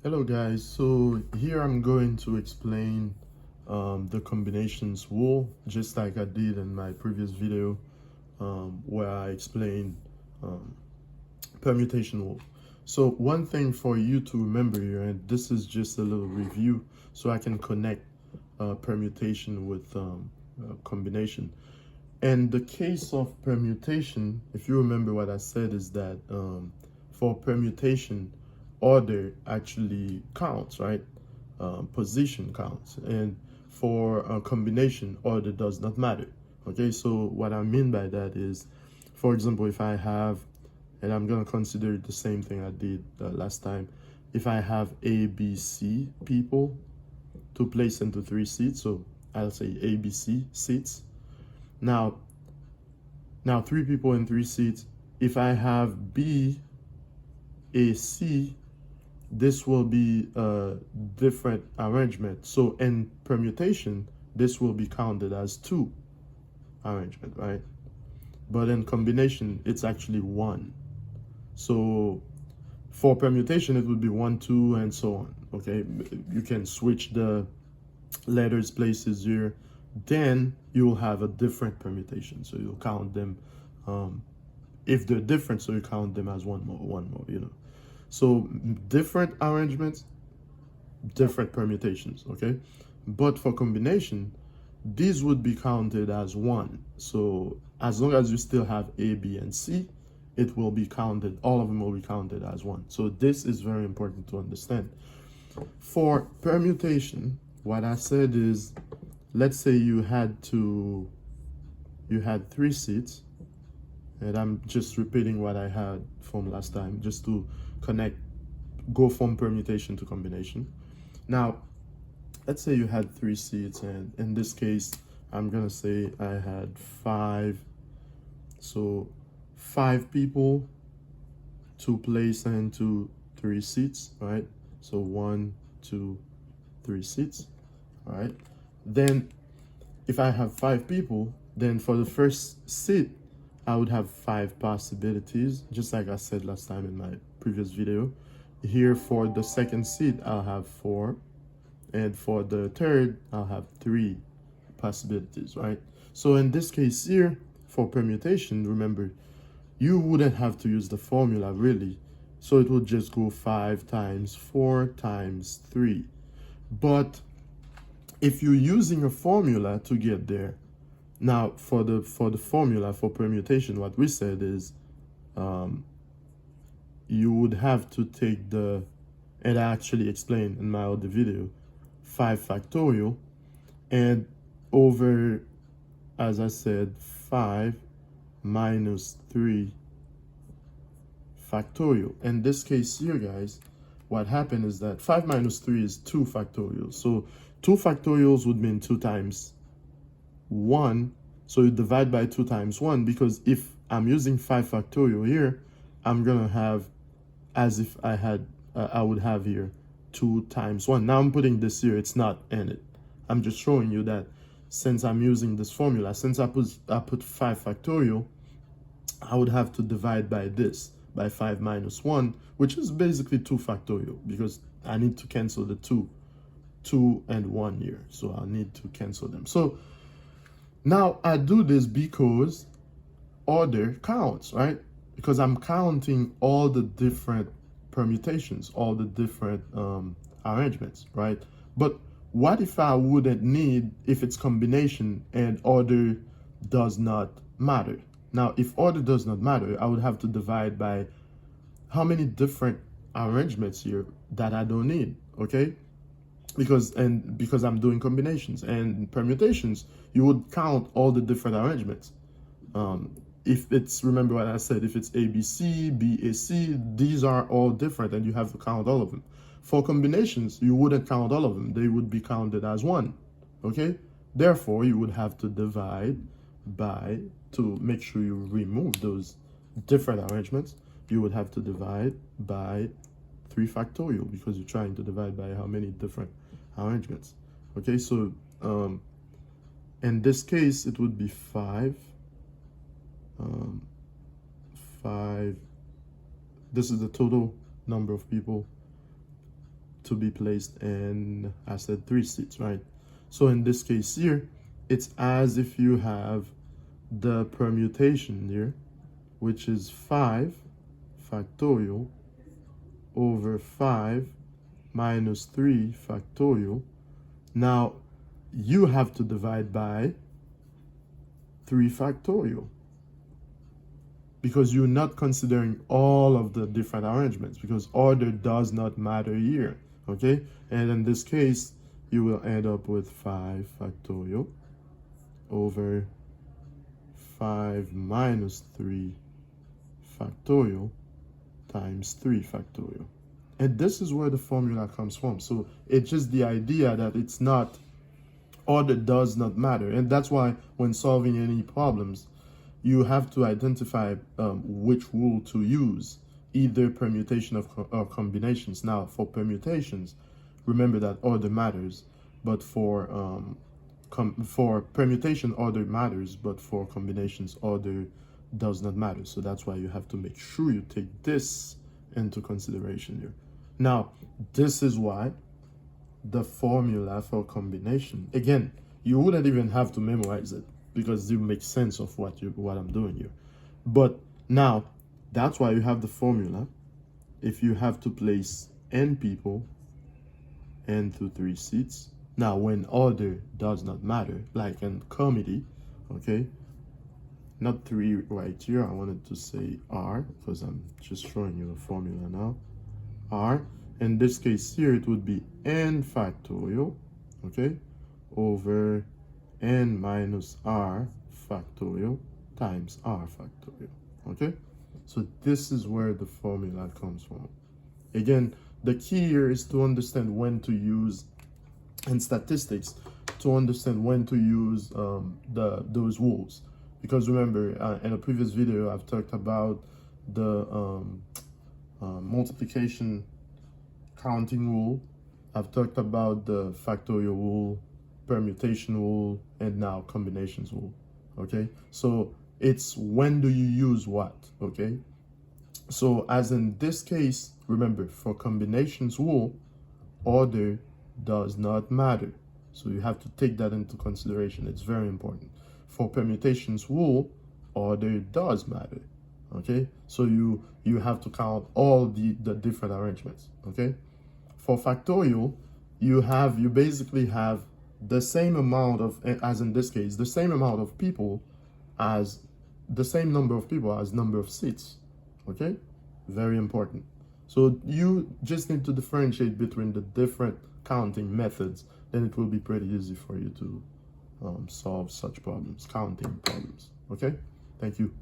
Hello guys, so here I'm going to explain the combinations rule, just like I did in my previous video where I explained um, permutation rule. So one thing for you to remember here, and this is just a little review so I can connect permutation with combination. In the case of permutation, if you remember what I said is that for permutation, order actually counts, right? Position counts. And for a combination, order does not matter. Okay, so what I mean by that is, for example, if I have, and I'm going to consider the same thing I did last time, if I have A, B, C people to place into 3 seats, so I'll say A, B, C seats. Now, 3 people in 3 seats. If I have B, A, C, this will be a different arrangement. So in permutation, this will be counted as 2 arrangement, right? But in combination, it's actually 1. So for permutation, it would be 1, 2, and so on. Okay, you can switch the letters places here. Then you'll have a different permutation. So you'll count them. If they're different, so you count them as one more. So different arrangements, different permutations, okay? But for combination, these would be counted as 1. So as long as you still have A, B, and C, it will be counted, all of them will be counted as 1. So this is very important to understand. For permutation, what I said is, let's say you had 3 seats, and I'm just repeating what I had from last time, just to go from permutation to combination. Now, let's say you had 3 seats, and in this case, I'm gonna say I had 5. So 5 people to place into 3 seats, right? So 1, 2, 3 seats, all right? Then if I have 5 people, then for the first seat, I would have 5 possibilities, just like I said last time in my previous video. Here for the second seat, I'll have 4. And for the third, I'll have 3 possibilities, right? So in this case here, for permutation, remember, you wouldn't have to use the formula really. So it would just go 5 times 4 times 3. But if you're using a formula to get there, now for the formula for permutation, what we said is you would have to take and I actually explained in my other video, 5 factorial, and over, as I said, 5 minus 3 factorial. In this case here, guys, what happened is that 5 minus 3 is 2 factorial. So 2 factorials would mean 2 times 1. So you divide by 2 times 1, because if I'm using 5 factorial here, I'm going to have, as if I would have here 2 times 1. Now I'm putting this here, it's not in it. I'm just showing you that since I'm using this formula, since I put 5 factorial, I would have to divide by this, by 5 minus 1, which is basically 2 factorial, because I need to cancel the 2 and 1 here. So I'll need to cancel them. So now I do this because order counts, right? Because I'm counting all the different permutations, all the different arrangements, right? But what if I wouldn't need, if it's combination and order does not matter? Now, if order does not matter, I would have to divide by how many different arrangements here that I don't need, okay? Because I'm doing combinations and permutations, you would count all the different arrangements. If it's, remember what I said, if it's ABC, BAC, these are all different and you have to count all of them. For combinations, you wouldn't count all of them. They would be counted as 1, okay? Therefore, you would have to divide by, to make sure you remove those different arrangements, you would have to divide by 3 factorial, because you're trying to divide by how many different arrangements. Okay, so in this case, it would be 5. 5. This is the total number of people to be placed in, I said 3 seats, right? So in this case here, it's as if you have the permutation here, which is 5 factorial over 5 minus 3 factorial. Now, you have to divide by 3 factorial because you're not considering all of the different arrangements, because order does not matter here, okay? And in this case, you will end up with 5 factorial over 5 minus 3 factorial times 3 factorial. And this is where the formula comes from. So it's just the idea that it's not, order does not matter. And that's why when solving any problems, you have to identify which rule to use, either permutation or combinations. Now, for permutations, remember that order matters, but for permutation, order matters, but for combinations, order does not matter. So that's why you have to make sure you take this into consideration here. Now, this is why the formula for combination, again, you wouldn't even have to memorize it because you make sense of what I'm doing here. But now, that's why you have the formula. If you have to place n people, n to 3 seats. Now, when order does not matter, like in comedy, okay, not 3 right here, I wanted to say R, because I'm just showing you the formula now. R, in this case here, it would be n factorial, okay, over n minus R factorial times R factorial, okay? So this is where the formula comes from. Again, the key here is to understand when to use, in statistics, to understand when to use those rules. Because remember, in a previous video, I've talked about the multiplication counting rule. I've talked about the factorial rule, permutation rule, and now combinations rule, okay? So it's when do you use what, okay? So as in this case, remember, for combinations rule, order does not matter. So you have to take that into consideration. It's very important. For permutations rule, order does matter, okay? So you have to count all the different arrangements, okay? For factorial, you basically have the same amount of, as in this case, the same amount of people as, the same number of people as number of seats, okay? Very important. So you just need to differentiate between the different counting methods, then it will be pretty easy for you to solve such problems, counting problems, okay? Thank you.